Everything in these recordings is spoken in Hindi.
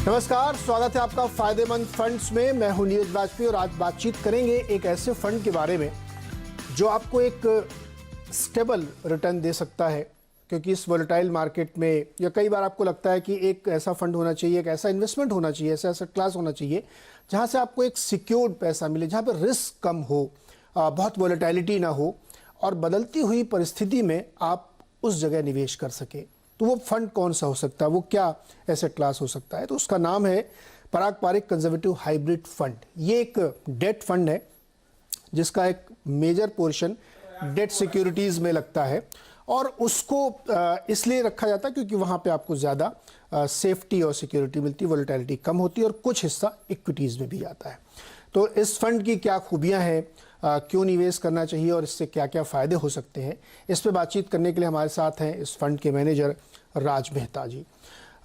नमस्कार, स्वागत है आपका फायदेमंद फंड्स में। मैं हूं नीरज वाजपेयी और आज बातचीत करेंगे एक ऐसे फंड के बारे में जो आपको एक स्टेबल रिटर्न दे सकता है, क्योंकि इस वोलेटाइल मार्केट में या कई बार आपको लगता है कि एक ऐसा फंड होना चाहिए, एक ऐसा इन्वेस्टमेंट होना चाहिए, ऐसा ऐसा क्लास होना चाहिए जहां से आपको एक सिक्योर्ड पैसा मिले, जहां पर रिस्क कम हो, बहुत वोलेटाइलिटी ना हो और बदलती हुई परिस्थिति में आप उस जगह निवेश कर सके। तो वो फंड कौन सा हो सकता है, वो क्या एसेट क्लास हो सकता है? तो उसका नाम है पराग पारिक कंजर्वेटिव हाइब्रिड फंड। ये एक डेट फंड है जिसका एक मेजर पोर्शन डेट सिक्योरिटीज़ में लगता है और उसको इसलिए रखा जाता है क्योंकि वहाँ पे आपको ज़्यादा सेफ्टी और सिक्योरिटी मिलती है, वोलेटिलिटी कम होती है और कुछ हिस्सा इक्विटीज़ में भी आता है। तो इस फंड की क्या खूबियाँ हैं, क्यों निवेश करना चाहिए और इससे क्या क्या फ़ायदे हो सकते हैं, इस पे बातचीत करने के लिए हमारे साथ हैं इस फंड के मैनेजर राज मेहता जी।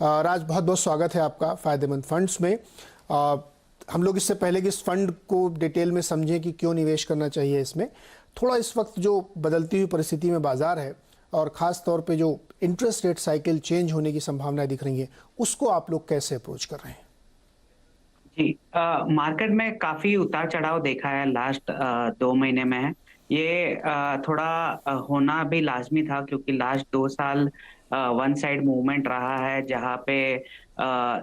राज, बहुत बहुत स्वागत है आपका फ़ायदेमंद फंड्स में। हम लोग इससे पहले कि इस फंड को डिटेल में समझें कि क्यों निवेश करना चाहिए इसमें, थोड़ा इस वक्त जो बदलती हुई परिस्थिति में बाज़ार है और ख़ास तौर पे जो इंटरेस्ट रेट साइकिल चेंज होने की संभावनाएं दिख रही हैं, उसको आप लोग कैसे अप्रोच कर रहे हैं? जी, मार्केट में काफी उतार चढ़ाव देखा है लास्ट 2 महीने में। ये थोड़ा होना भी लाजमी था क्योंकि लास्ट 2 साल वन साइड मूवमेंट रहा है जहाँ पे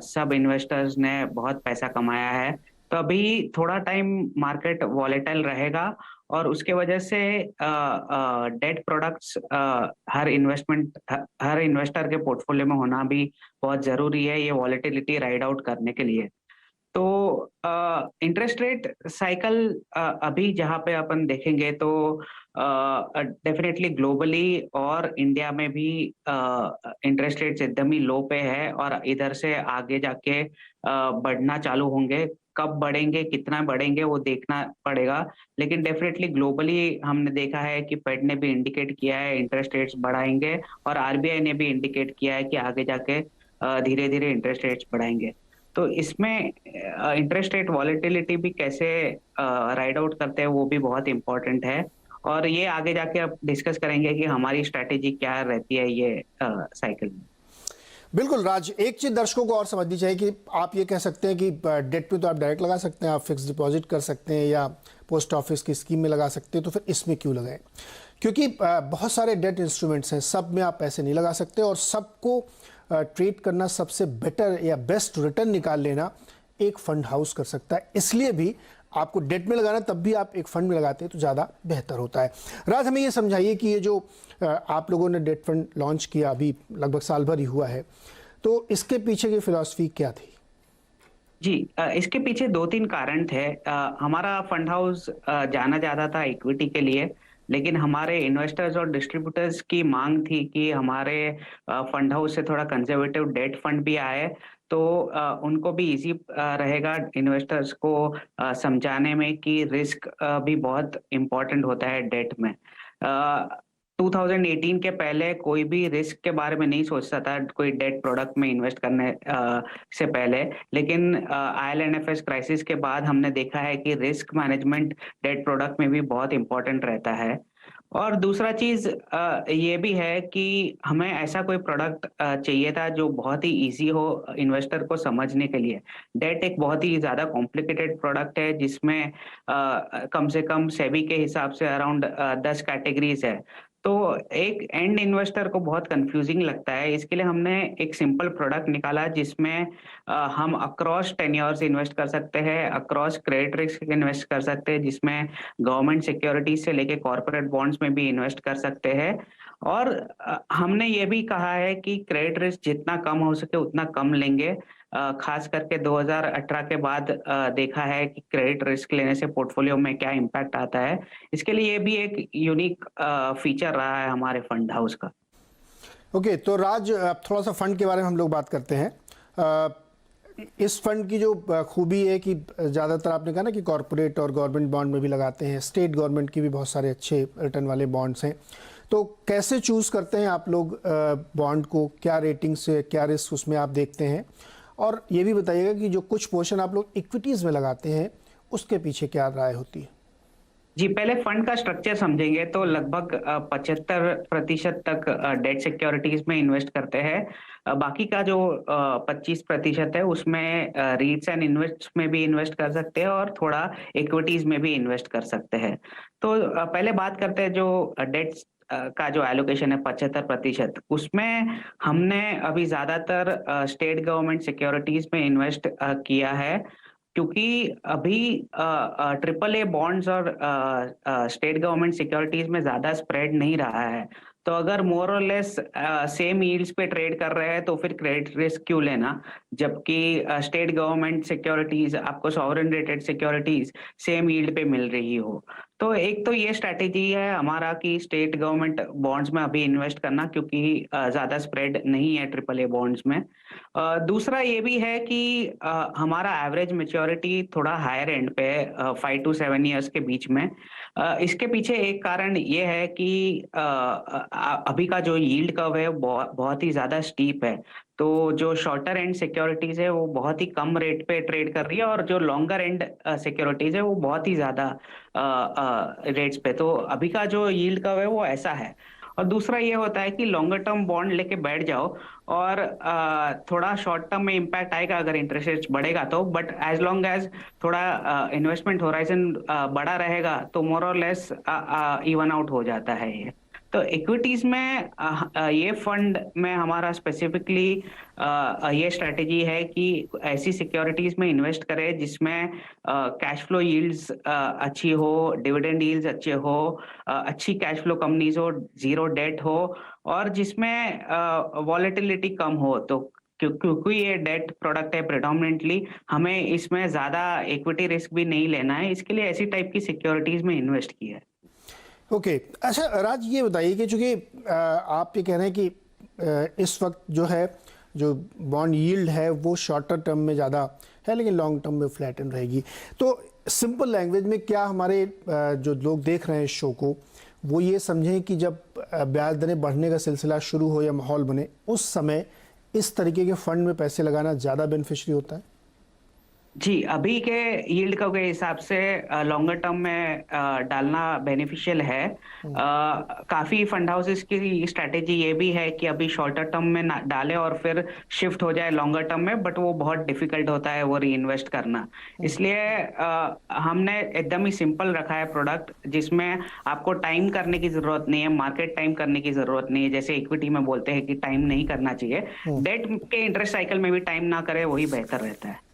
सब इन्वेस्टर्स ने बहुत पैसा कमाया है। तो अभी थोड़ा टाइम मार्केट वॉलेटाइल रहेगा और उसके वजह से डेट प्रोडक्ट्स हर इन्वेस्टर के पोर्टफोलियो में होना भी बहुत जरूरी है ये वॉलेटिलिटी राइड आउट करने के लिए। तो इंटरेस्ट रेट साइकिल अभी जहाँ पे अपन देखेंगे तो डेफिनेटली ग्लोबली और इंडिया में भी इंटरेस्ट रेट्स एकदम ही लो पे है और इधर से आगे जाके बढ़ना चालू होंगे। कब बढ़ेंगे, कितना बढ़ेंगे वो देखना पड़ेगा, लेकिन डेफिनेटली ग्लोबली हमने देखा है कि फेड ने भी इंडिकेट किया है इंटरेस्ट रेट्स बढ़ाएंगे और आरबीआई ने भी इंडिकेट किया है कि आगे जाके धीरे धीरे इंटरेस्ट रेट्स बढ़ाएंगे। तो इसमें इंटरेस्ट रेट वॉलेटिलिटी भी कैसे राइड आउट करते हैं वो भी बहुत इंपॉर्टेंट है और ये आगे जाके अब डिस्कस करेंगे कि हमारी स्ट्रैटेजी क्या रहती है ये साइकिल में। बिल्कुल राज, एक चीज़ दर्शकों को और समझनी चाहिए कि आप ये कह सकते हैं कि डेट पे तो आप डायरेक्ट लगा सकते हैं, आप फिक्स डिपॉजिट कर सकते हैं या पोस्ट ऑफिस की स्कीम में लगा सकते हैं, तो फिर इसमें क्यों लगाएं? क्योंकि बहुत सारे डेट इंस्ट्रूमेंट्स हैं, सब में आप पैसे नहीं लगा सकते और सबको ट्रेड करना, सबसे बेटर या बेस्ट रिटर्न निकाल लेना एक फंड हाउस कर सकता है। इसलिए भी आपको डेट में लगाना, तब भी आप एक फंड में लगाते हैं तो ज़्यादा बेहतर होता है। राज, हमें ये समझाइए कि ये जो आप लोगों ने डेट फंड लॉन्च किया, अभी लगभग साल भर ही हुआ है, तो इसके पीछे की फिलॉसफी क्या थी? जी, इसके पीछे 2-3 कारण थे। हमारा फंड हाउस जाना जाता था इक्विटी के लिए, लेकिन हमारे इन्वेस्टर्स और डिस्ट्रीब्यूटर्स की मांग थी कि हमारे फंड हाउस से थोड़ा कंजर्वेटिव डेट फंड भी आए, तो उनको भी इजी रहेगा इन्वेस्टर्स को समझाने में कि रिस्क भी बहुत इम्पोर्टेंट होता है डेट में। 2018 के पहले कोई भी रिस्क के बारे में नहीं सोचता था कोई डेट प्रोडक्ट में इन्वेस्ट करने से पहले, लेकिन आईएल&एफएस क्राइसिस के बाद हमने देखा है कि रिस्क मैनेजमेंट डेट प्रोडक्ट में भी बहुत इंपॉर्टेंट रहता है। और दूसरा चीज ये भी है कि हमें ऐसा कोई प्रोडक्ट चाहिए था जो बहुत ही इजी हो इन्वेस्टर को समझने के लिए। डेट एक बहुत ही ज्यादा कॉम्प्लिकेटेड प्रोडक्ट है जिसमें कम से कम सेबी के हिसाब से अराउंड 10 कैटेगरीज है, तो एक एंड इन्वेस्टर को बहुत कंफ्यूजिंग लगता है। इसके लिए हमने एक सिंपल प्रोडक्ट निकाला जिसमें हम अक्रॉस टेन्योर्स इन्वेस्ट कर सकते हैं, अक्रॉस क्रेडिट रिस्क इन्वेस्ट कर सकते हैं, जिसमें गवर्नमेंट सिक्योरिटीज से लेके कॉर्पोरेट बॉन्ड्स में भी इन्वेस्ट कर सकते हैं। और हमने ये भी कहा है कि क्रेडिट रिस्क जितना कम हो सके उतना कम लेंगे। खास करके 2018 के बाद देखा है कि क्रेडिट रिस्क लेने से पोर्टफोलियो में क्या इम्पैक्ट आता है। इसके लिए ये भी एक यूनिक फीचर रहा है हमारे फंड हाउस का। ओके, तो राज, अब थोड़ा सा फंड के बारे में हम लोग बात करते हैं। इस फंड की जो खूबी है कि ज़्यादातर आपने कहा ना कि कॉरपोरेट और गवर्नमेंट बॉन्ड में भी लगाते हैं, स्टेट गवर्नमेंट की भी बहुत सारे अच्छे रिटर्न वाले बॉन्ड्स हैं। तो कैसे चूज़ करते हैं आप लोग बॉन्ड को, क्या रेटिंग से, क्या रिस्क उसमें आप देखते हैं? और ये भी बताइएगा कि जो कुछ पोर्शन आप लोग इक्विटीज़ में लगाते हैं उसके पीछे क्या राय होती है? जी, पहले फंड का स्ट्रक्चर समझेंगे तो लगभग 75% तक डेट सिक्योरिटीज में इन्वेस्ट करते हैं। बाकी का जो 25% है उसमें रीट्स एंड इन्वेस्ट में भी इन्वेस्ट कर सकते हैं और थोड़ा इक्विटीज में भी इन्वेस्ट कर सकते हैं। तो पहले बात करते हैं जो डेट का जो एलोकेशन है 75%, उसमें हमने अभी ज्यादातर स्टेट गवर्नमेंट सिक्योरिटीज में इन्वेस्ट किया है, क्योंकि अभी ट्रिपल ए बॉन्ड्स और स्टेट गवर्नमेंट सिक्योरिटीज में ज्यादा स्प्रेड नहीं रहा है। तो अगर मोर और लेस सेम यील्ड्स पे ट्रेड कर रहे हैं तो फिर क्रेडिट रिस्क क्यों लेना, जबकि स्टेट गवर्नमेंट सिक्योरिटीज आपको sovereign rated securities same yield पे मिल रही हो। तो एक तो ये स्ट्रैटेजी है हमारा कि स्टेट गवर्नमेंट बॉन्ड्स में अभी इन्वेस्ट करना, क्योंकि ज्यादा स्प्रेड नहीं है ट्रिपल ए बॉन्ड्स में। दूसरा ये भी है कि हमारा एवरेज मैच्योरिटी थोड़ा हायर एंड पे 5 to 7 ईयर्स के बीच में। इसके पीछे एक कारण ये है कि अभी का जो यील्ड कर्व है वो बहुत ही ज्यादा स्टीप है। तो जो शॉर्टर एंड सिक्योरिटीज है वो बहुत ही कम रेट पे ट्रेड कर रही है, और जो लॉन्गर एंड सिक्योरिटीज है वो बहुत ही ज्यादा रेट्स पे। तो अभी का जो यील्ड कर्व है वो ऐसा है। और दूसरा ये होता है कि लॉन्गर टर्म बॉन्ड लेके बैठ जाओ और थोड़ा शॉर्ट टर्म में इम्पैक्ट आएगा अगर इंटरेस्ट रेट बढ़ेगा तो, बट एज लॉन्ग एज थोड़ा इन्वेस्टमेंट होराइजन बड़ा रहेगा तो मोर और लेस इवन आउट हो जाता है ये। तो इक्विटीज में ये फंड में हमारा स्पेसिफिकली ये स्ट्रेटेजी है कि ऐसी सिक्योरिटीज में इन्वेस्ट करें जिसमें कैश फ्लो यील्ड्स अच्छी हो, डिविडेंड यील्ड्स अच्छे हो, अच्छी कैश फ्लो कंपनीज हो, जीरो डेट हो, और जिसमें वॉलेटिलिटी कम हो। तो क्योंकि ये डेट प्रोडक्ट है प्रेडोमिनेंटली, हमें इसमें ज्यादा इक्विटी रिस्क भी नहीं लेना है, इसके लिए ऐसी टाइप की सिक्योरिटीज में इन्वेस्ट किया है। ओके अच्छा राज, ये बताइए कि चूंकि आप ये कह रहे हैं कि इस वक्त जो है जो बॉन्ड यील्ड है वो शॉर्टर टर्म में ज़्यादा है लेकिन लॉन्ग टर्म में फ्लैटन रहेगी, तो सिंपल लैंग्वेज में क्या हमारे जो लोग देख रहे हैं इस शो को वो ये समझें कि जब ब्याज दरें बढ़ने का सिलसिला शुरू हो या माहौल बने उस समय इस तरीके के फंड में पैसे लगाना ज़्यादा बेनिफिशियरी होता है? जी, अभी के यील्ड कर्व के हिसाब से लॉन्गर टर्म में डालना बेनिफिशियल है। काफी फंड हाउसेस की स्ट्रेटेजी ये भी है कि अभी शॉर्टर टर्म में ना डालें और फिर शिफ्ट हो जाए लॉन्गर टर्म में, बट वो बहुत डिफिकल्ट होता है वो री इन्वेस्ट करना। इसलिए हमने एकदम ही सिंपल रखा है प्रोडक्ट, जिसमें आपको टाइम करने की जरूरत नहीं है, मार्केट टाइम करने की जरूरत नहीं है। जैसे इक्विटी में बोलते हैं कि टाइम नहीं करना चाहिए, डेट के इंटरेस्ट साइकिल में भी टाइम ना करे, वही बेहतर रहता है।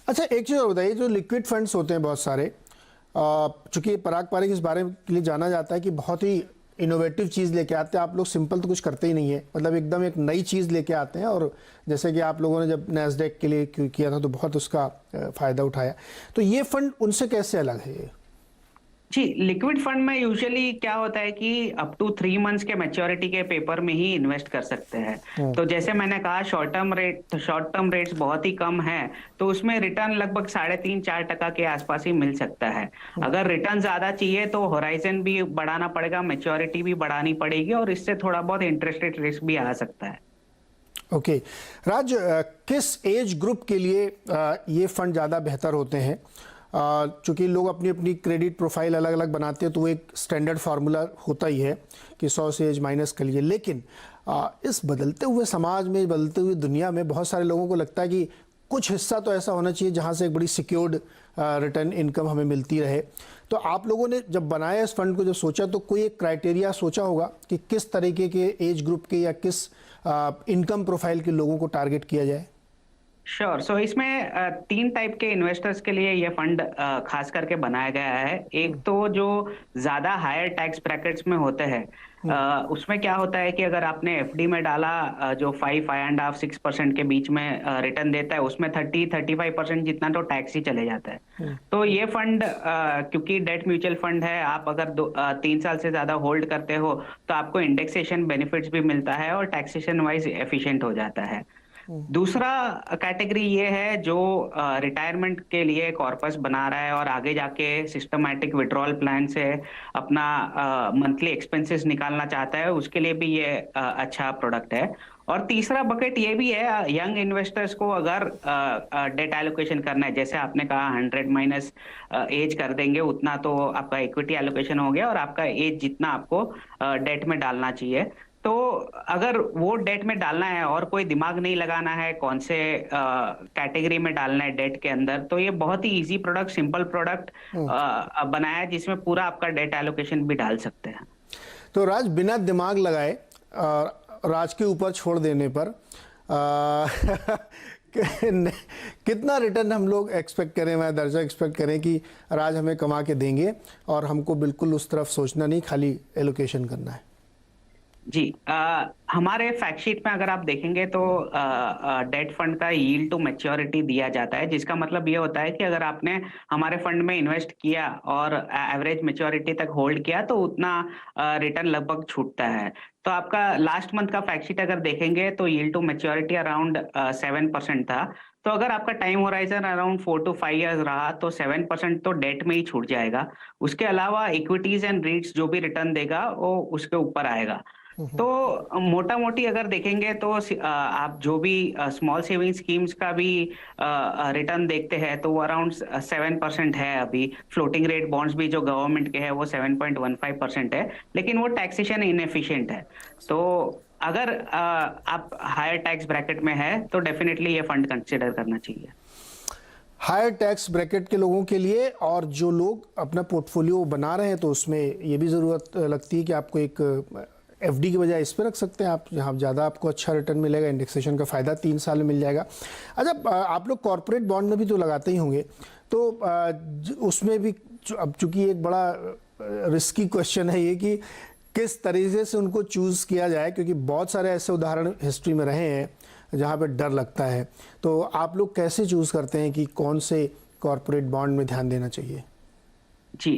अच्छा एक चीज़ और बताइए, जो लिक्विड फंड्स होते हैं बहुत सारे, चूंकि पराग पारिक इस बारे के लिए जाना जाता है कि बहुत ही इनोवेटिव चीज़ लेके आते हैं, आप लोग सिंपल तो कुछ करते ही नहीं है, मतलब एकदम एक नई चीज़ लेके आते हैं, और जैसे कि आप लोगों ने जब नैस्डैक के लिए किया था तो बहुत उसका फ़ायदा उठाया, तो ये फंड उनसे कैसे अलग है? जी, लिक्विड फंड में यूजुअली क्या होता है कि अप टू 3 मंथ्स के मैच्योरिटी के पेपर में ही इन्वेस्ट कर सकते हैं। तो जैसे मैंने कहा शॉर्ट टर्म रेट्स बहुत ही कम है, तो उसमें रिटर्न लगभग 3.5-4% के आसपास ही मिल सकता है। अगर रिटर्न ज्यादा चाहिए तो होराइजन भी बढ़ाना पड़ेगा, मैच्योरिटी भी बढ़ानी पड़ेगी, और इससे थोड़ा बहुत इंटरेस्ट रेट रिस्क भी आ सकता है। ओके राज, किस एज ग्रुप के लिए ये फंड ज़्यादा बेहतर होते हैं? चूँकि लोग अपनी अपनी क्रेडिट प्रोफाइल अलग अलग बनाते हैं तो वो एक स्टैंडर्ड फार्मूला होता ही है कि 100 से एज माइनस कर लिए, लेकिन इस बदलते हुए समाज में, बदलते हुए दुनिया में बहुत सारे लोगों को लगता है कि कुछ हिस्सा तो ऐसा होना चाहिए जहाँ से एक बड़ी सिक्योर्ड रिटर्न इनकम हमें मिलती रहे। तो आप लोगों ने जब बनाया इस फंड को, जब सोचा, तो कोई एक क्राइटेरिया सोचा होगा कि किस तरीके के एज ग्रुप के या किस इनकम प्रोफाइल के लोगों को टारगेट किया जाए? श्योर। सो इसमें 3 टाइप के इन्वेस्टर्स के लिए ये फंड खास करके बनाया गया है। एक तो जो ज्यादा हायर टैक्स ब्रैकेट्स में होते हैं, उसमें क्या होता है कि अगर आपने एफडी में डाला जो 5.5-6% के बीच में रिटर्न देता है, उसमें 30-35% जितना तो टैक्स ही चले जाता है। तो ये फंड क्योंकि डेट म्यूचुअल फंड है, आप अगर 3 साल से ज्यादा होल्ड करते हो तो आपको इंडेक्सेशन बेनिफिट्स भी मिलता है और टैक्सेशन वाइज एफिशिएंट हो जाता है। दूसरा कैटेगरी ये है जो रिटायरमेंट के लिए कॉर्पस बना रहा है और आगे जाके सिस्टमैटिक विड्रॉल प्लान से अपना मंथली एक्सपेंसेस निकालना चाहता है, उसके लिए भी ये अच्छा प्रोडक्ट है। और तीसरा बकेट ये भी है, यंग इन्वेस्टर्स को अगर डेट एलोकेशन करना है, जैसे आपने कहा 100 माइनस एज कर देंगे उतना तो आपका इक्विटी एलोकेशन हो गया और आपका एज जितना आपको डेट में डालना चाहिए। तो अगर वो डेट में डालना है और कोई दिमाग नहीं लगाना है कौन से कैटेगरी में डालना है डेट के अंदर, तो ये बहुत ही इजी प्रोडक्ट, सिंपल प्रोडक्ट बनाया है जिसमें पूरा आपका डेट एलोकेशन भी डाल सकते हैं। तो राज, बिना दिमाग लगाए राज के ऊपर छोड़ देने पर कितना रिटर्न हम लोग एक्सपेक्ट करें, मैं दर्जा एक्सपेक्ट करें कि राज हमें कमा के देंगे और हमको बिल्कुल उस तरफ सोचना नहीं, खाली एलोकेशन करना है? जी, हमारे फैक्ट शीट में अगर आप देखेंगे तो डेट फंड का यील्ड टू मैच्योरिटी दिया जाता है, जिसका मतलब ये होता है कि अगर आपने हमारे फंड में इन्वेस्ट किया और एवरेज मैच्योरिटी तक होल्ड किया तो उतना रिटर्न लगभग छूटता है। तो आपका लास्ट मंथ का फैक्ट शीट अगर देखेंगे तो यील्ड टू मैच्योरिटी अराउंड 7% था। तो अगर आपका time horizon around 4 to 5 years रहा तो 7% तो डेट में ही छूट जाएगा। उसके अलावा इक्विटीज एंड रीट्स जो भी रिटर्न देगा वो उसके ऊपर आएगा। तो मोटा मोटी अगर देखेंगे तो आप जो भी स्मॉल सेविंग स्कीम्स का भी रिटर्न देखते हैं तो वो अराउंड 7% है। अभी फ्लोटिंग रेट बॉन्ड्स भी जो गवर्नमेंट के हैं वो 7.15% है, लेकिन वो टैक्सेशन इनएफिशिएंट है। तो अगर आप हायर टैक्स ब्रैकेट में है तो डेफिनेटली ये फंड कंसिडर करना चाहिए। हायर टैक्स ब्रैकेट के लोगों के लिए, और जो लोग अपना पोर्टफोलियो बना रहे हैं तो उसमें ये भी ज़रूरत लगती है कि आपको एक एफडी की बजाय इस पर रख सकते हैं आप, जहाँ ज़्यादा आपको अच्छा रिटर्न मिलेगा, इंडेक्सेशन का फ़ायदा 3 साल में मिल जाएगा। अच्छा, आप लोग कॉर्पोरेट बॉन्ड में भी तो लगाते ही होंगे, तो उसमें भी अब चूंकि एक बड़ा रिस्की क्वेश्चन है ये कि किस तरीके से उनको चूज़ किया जाए, क्योंकि बहुत सारे ऐसे उदाहरण हिस्ट्री में रहे हैं जहाँ पे डर लगता है। तो आप लोग कैसे चूज़ करते हैं कि कौन से कॉर्पोरेट बॉन्ड में ध्यान देना चाहिए? जी,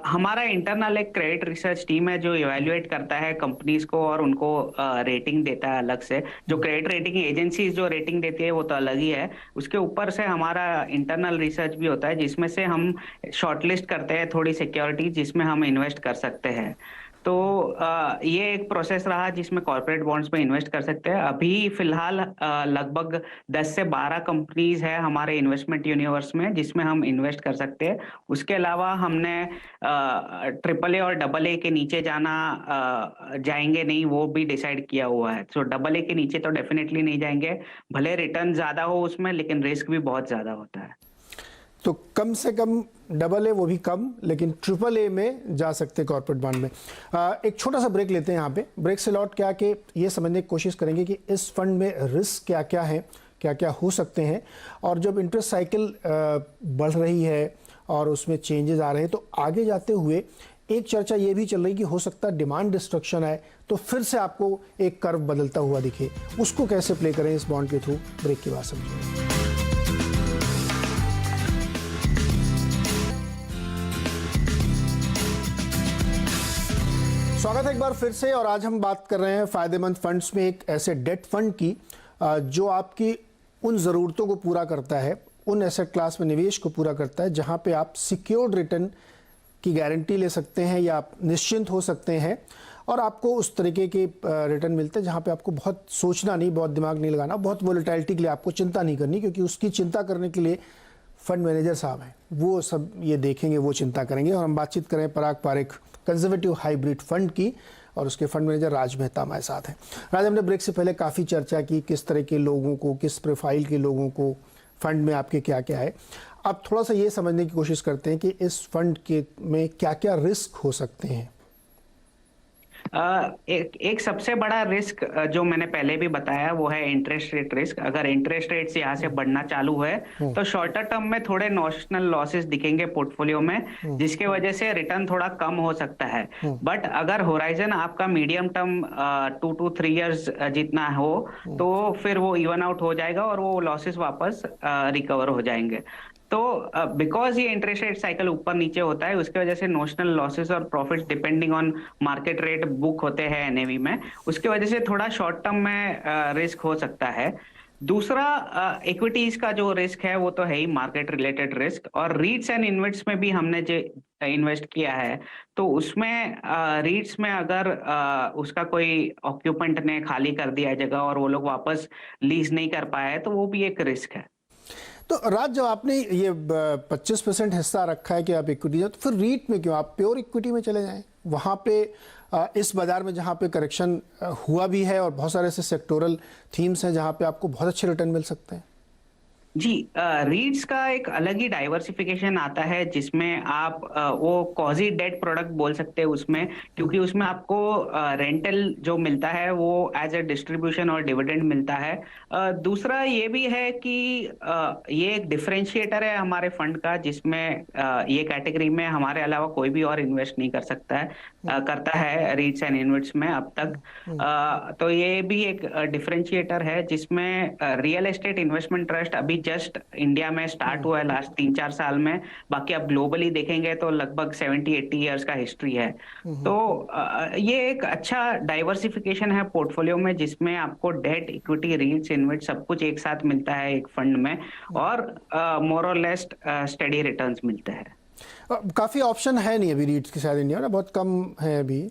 हमारा इंटरनल एक क्रेडिट रिसर्च टीम है जो इवैल्यूएट करता है कंपनीज को और उनको रेटिंग देता है अलग से। जो क्रेडिट रेटिंग एजेंसीज जो रेटिंग देती है वो तो अलग ही है, उसके ऊपर से हमारा इंटरनल रिसर्च भी होता है जिसमें से हम शॉर्टलिस्ट करते हैं थोड़ी सिक्योरिटी जिसमें हम इन्वेस्ट कर सकते हैं। तो ये एक प्रोसेस रहा जिसमें कॉर्पोरेट बॉन्ड्स में इन्वेस्ट कर सकते हैं। अभी फिलहाल लगभग 10 से 12 कंपनीज है हमारे इन्वेस्टमेंट यूनिवर्स में जिसमें हम इन्वेस्ट कर सकते हैं। उसके अलावा हमने AAA और AA के नीचे जाएंगे नहीं, वो भी डिसाइड किया हुआ है। तो AA के नीचे तो डेफिनेटली नहीं जाएंगे, भले रिटर्न ज्यादा हो उसमें लेकिन रिस्क भी बहुत ज्यादा होता है। तो कम से कम AA, वो भी कम, लेकिन AAA में जा सकते हैं कॉर्पोरेट बॉन्ड में। एक छोटा सा ब्रेक लेते हैं यहाँ पे। ब्रेक से लौट के आके ये समझने की कोशिश करेंगे कि इस फंड में रिस्क क्या क्या है, क्या क्या हो सकते हैं, और जब इंटरेस्ट साइकिल बढ़ रही है और उसमें चेंजेस आ रहे हैं तो आगे जाते हुए एक चर्चा ये भी चल रही कि हो सकता है डिमांड डिस्ट्रक्शन आए तो फिर से आपको एक कर्व बदलता हुआ दिखे, उसको कैसे प्ले करें इस बॉन्ड के थ्रू, ब्रेक के बाद समझेंगे। स्वागत है एक बार फिर से, और आज हम बात कर रहे हैं फायदेमंद फंड्स में एक ऐसे डेट फंड की जो आपकी उन ज़रूरतों को पूरा करता है, उन एसेट क्लास में निवेश को पूरा करता है जहां पे आप सिक्योर्ड रिटर्न की गारंटी ले सकते हैं या आप निश्चिंत हो सकते हैं, और आपको उस तरीके के रिटर्न मिलते हैं जहां पे आपको बहुत सोचना नहीं, बहुत दिमाग नहीं लगाना, बहुत वोलेटिलिटी के लिए आपको चिंता नहीं करनी, क्योंकि उसकी चिंता करने के लिए फंड मैनेजर साहब हैं, वो सब ये देखेंगे, वो चिंता करेंगे। और हम बातचीत करें पराग पारेख कंजर्वेटिव हाइब्रिड फंड की, और उसके फंड मैनेजर राज मेहता हमारे साथ हैं। राज, हमने ब्रेक से पहले काफ़ी चर्चा की किस तरह के लोगों को, किस प्रोफाइल के लोगों को फंड में आपके क्या क्या है। अब थोड़ा सा ये समझने की कोशिश करते हैं कि इस फंड के में क्या क्या रिस्क हो सकते हैं। एक सबसे बड़ा रिस्क जो मैंने पहले भी बताया वो है इंटरेस्ट रेट रिस्क। अगर इंटरेस्ट रेट्स यहाँ से बढ़ना चालू है तो शॉर्टर टर्म में थोड़े नॉशनल लॉसेस दिखेंगे पोर्टफोलियो में, जिसके वजह से रिटर्न थोड़ा कम हो सकता है। बट अगर होराइजन आपका मीडियम टर्म 2 to 3 years जितना हो तो फिर वो इवन आउट हो जाएगा और वो लॉसेस वापस रिकवर हो जाएंगे। तो बिकॉज ये इंटरेस्ट रेट साइकिल ऊपर नीचे होता है उसके वजह से नोशनल लॉसेस और profits depending on market rate book होते हैं एनएवी में, उसके वजह से थोड़ा शॉर्ट टर्म में रिस्क हो सकता है। दूसरा इक्विटीज का जो रिस्क है वो तो है ही मार्केट रिलेटेड रिस्क, और रीट्स एंड इन्वेस्ट्स में भी हमने जो इन्वेस्ट किया है तो उसमें रीट्स में अगर उसका कोई ऑक्यूपेंट ने खाली कर दिया जगह और वो लोग वापस लीज नहीं कर पाए तो वो भी एक रिस्क है। तो राज, जब आपने ये 25% हिस्सा रखा है कि आप इक्विटी, तो फिर रीट में क्यों, आप प्योर इक्विटी में चले जाएं? वहाँ पे इस बाजार में जहाँ पे करेक्शन हुआ भी है और बहुत सारे ऐसे सेक्टोरल थीम्स हैं जहाँ पे आपको बहुत अच्छे रिटर्न मिल सकते हैं। जी, रीट्स का एक अलग ही डाइवर्सिफिकेशन आता है जिसमें आप वो क्वाजी डेट प्रोडक्ट बोल सकते हैं उसमें, क्योंकि उसमें आपको रेंटल जो मिलता है वो एज ए डिस्ट्रीब्यूशन और डिविडेंड मिलता है। दूसरा ये भी है कि ये एक डिफरेंशिएटर है हमारे फंड का, जिसमें ये कैटेगरी में हमारे अलावा कोई भी और इन्वेस्ट नहीं कर सकता है, करता है रीट्स एंड इन्वेस्ट्स में अब तक। तो ये भी एक डिफरेंशिएटर है जिसमें रियल एस्टेट इन्वेस्टमेंट ट्रस्ट अभी जस्ट इंडिया में स्टार्ट हुआ है लास्ट 3-4 साल में। बाकी आप ग्लोबली देखेंगे तो लगभग 70-80 इयर्स का हिस्ट्री है। तो ये एक अच्छा डाइवर्सिफिकेशन है पोर्टफोलियो में, जिसमें आपको डेट, इक्विटी, रीट्स, इन्वेस्ट सब कुछ एक साथ मिलता है एक फंड में, और मोर और लेस स्टेडी रिटर्न्स मिलते हैं। काफी ऑप्शन है नहीं अभी रीट्स के, शायद इंडिया में बहुत कम है अभी।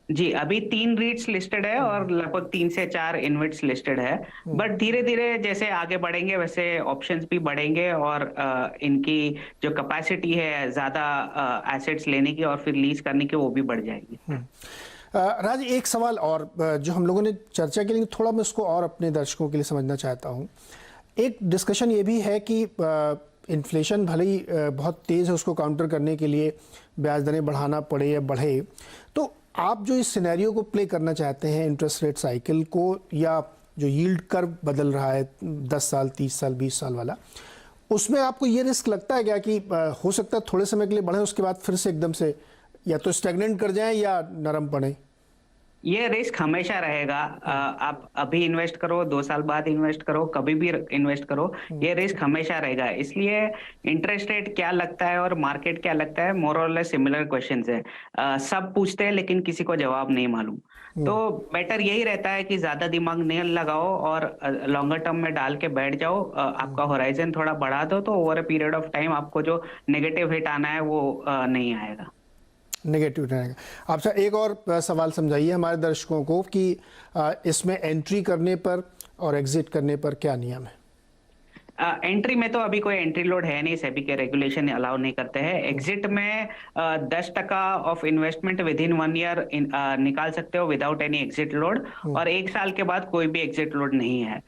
जी, अभी 3 रीट्स लिस्टेड है और लगभग 3 से 4 इन्वेट्स लिस्टेड है। बट धीरे धीरे जैसे आगे बढ़ेंगे वैसे ऑप्शंस भी बढ़ेंगे, और इनकी जो कैपेसिटी है ज्यादा एसेट्स लेने की और फिर लीज करने की वो भी बढ़ जाएगी। राज, एक सवाल और जो हम लोगों ने चर्चा की, लेकिन थोड़ा मैं उसको और अपने दर्शकों के लिए समझना चाहता हूँ। एक डिस्कशन ये भी है कि इन्फ्लेशन भले ही बहुत तेज़ है, उसको काउंटर करने के लिए ब्याज दरें बढ़ाना पड़े या बढ़े, तो आप जो इस सिनेरियो को प्ले करना चाहते हैं, इंटरेस्ट रेट साइकिल को, या जो यील्ड कर्व बदल रहा है 10 साल, 30 साल, 20 साल वाला, उसमें आपको ये रिस्क लगता है क्या कि हो सकता है थोड़े समय के लिए बढ़े, उसके बाद फिर से एकदम से या तो स्टैग्नेंट कर जाएं या नरम पड़े? ये रिस्क हमेशा रहेगा। आप अभी इन्वेस्ट करो, 2 साल बाद इन्वेस्ट करो, कभी भी इन्वेस्ट करो, ये रिस्क हमेशा रहेगा। इसलिए इंटरेस्ट रेट क्या लगता है और मार्केट क्या लगता है, मोर और लेस सिमिलर क्वेश्चंस है। सब पूछते हैं लेकिन किसी को जवाब नहीं मालूम। तो बेटर यही रहता है कि ज्यादा दिमाग नहीं लगाओ और लॉन्गर टर्म में डाल के बैठ जाओ। आपका होराइजन थोड़ा बढ़ा दो तो over a period of time आपको जो नेगेटिव हिट आना है वो नहीं आएगा, नेगेटिव रहेगा। आपसे एक और सवाल समझाइए हमारे दर्शकों को कि इसमें एंट्री करने पर और एग्जिट करने पर क्या नियम है? एंट्री में तो अभी कोई एंट्री लोड है नहीं, सेबी के रेगुलेशन अलाउ नहीं करते हैं। एग्जिट में 10% of investment with in 1 year निकाल सकते हो विदाउट एनी एग्जिट लोड, और 1 साल के बाद कोई भी एग्जिट लोड नहीं है।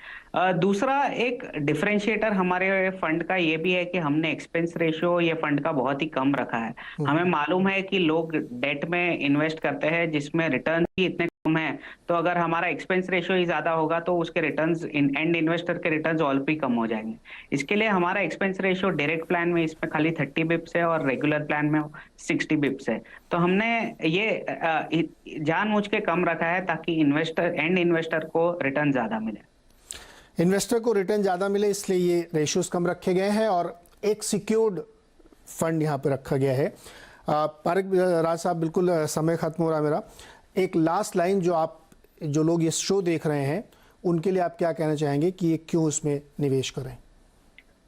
दूसरा एक डिफरेंशिएटर हमारे फंड का ये भी है कि हमने एक्सपेंस रेशियो ये फंड का बहुत ही कम रखा है। हमें मालूम है कि लोग डेट में इन्वेस्ट करते हैं जिसमें रिटर्न ही इतने कम है, तो अगर हमारा एक्सपेंस रेशियो ही ज्यादा होगा तो उसके रिटर्न्स, एंड इन्वेस्टर के रिटर्न्स और भी कम हो जाएंगे। इसके लिए हमारा एक्सपेंस रेशियो डायरेक्ट प्लान में इसमें खाली 30 बिप्स है और रेगुलर प्लान में 60 बिप्स है। तो हमने ये जानबूझ के कम रखा है ताकि इन्वेस्टर को रिटर्न ज्यादा मिले। इन्वेस्टर को रिटर्न ज़्यादा मिले, इसलिए ये रेशियोज कम रखे गए हैं और एक सिक्योर्ड फंड यहाँ पे रखा गया है। पारिक राज साहब, बिल्कुल समय खत्म हो रहा है मेरा। एक लास्ट लाइन जो लोग ये शो देख रहे हैं उनके लिए आप क्या कहना चाहेंगे कि ये क्यों उसमें निवेश करें?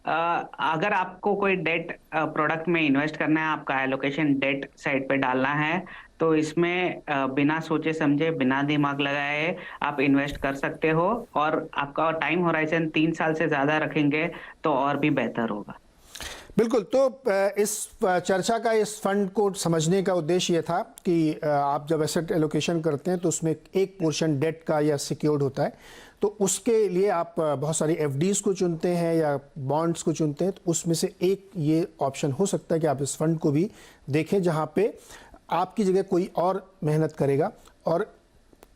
अगर आपको कोई डेट प्रोडक्ट में इन्वेस्ट करना है, आपका एलोकेशन डेट साइड पे डालना है, तो इसमें बिना सोचे समझे, बिना दिमाग लगाए आप इन्वेस्ट कर सकते हो, और आपका टाइम होराइजन 3 साल से ज्यादा रखेंगे तो और भी बेहतर होगा। बिल्कुल। तो इस चर्चा का, इस फंड को समझने का उद्देश्य ये था कि आप जब एसेट एलोकेशन करते हैं तो उसमें एक पोर्शन डेट का या सिक्योर्ड होता है, तो उसके लिए आप बहुत सारी एफडीज को चुनते हैं या बॉन्ड्स को चुनते हैं, तो उसमें से एक ये ऑप्शन हो सकता है कि आप इस फंड को भी देखें, जहाँ पे आपकी जगह कोई और मेहनत करेगा और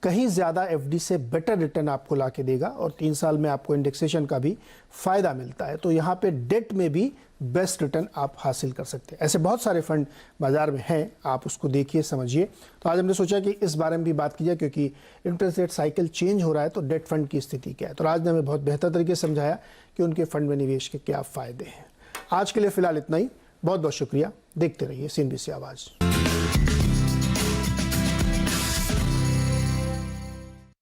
कहीं ज़्यादा एफडी से बेटर रिटर्न आपको ला के देगा, और 3 साल में आपको इंडेक्सेशन का भी फ़ायदा मिलता है। तो यहाँ पे डेट में भी बेस्ट रिटर्न आप हासिल कर सकते हैं। ऐसे बहुत सारे फंड बाज़ार में हैं, आप उसको देखिए, समझिए। तो आज हमने सोचा कि इस बारे में भी बात की जाए, क्योंकि इंटरेस्ट रेट साइकिल चेंज हो रहा है, तो डेट फंड की स्थिति क्या है। तो राज ने हमें बहुत बेहतर तरीके से समझाया कि उनके फंड में निवेश के क्या फ़ायदे हैं। आज के लिए फ़िलहाल इतना ही। बहुत बहुत शुक्रिया। देखते रहिए CNBC आवाज़।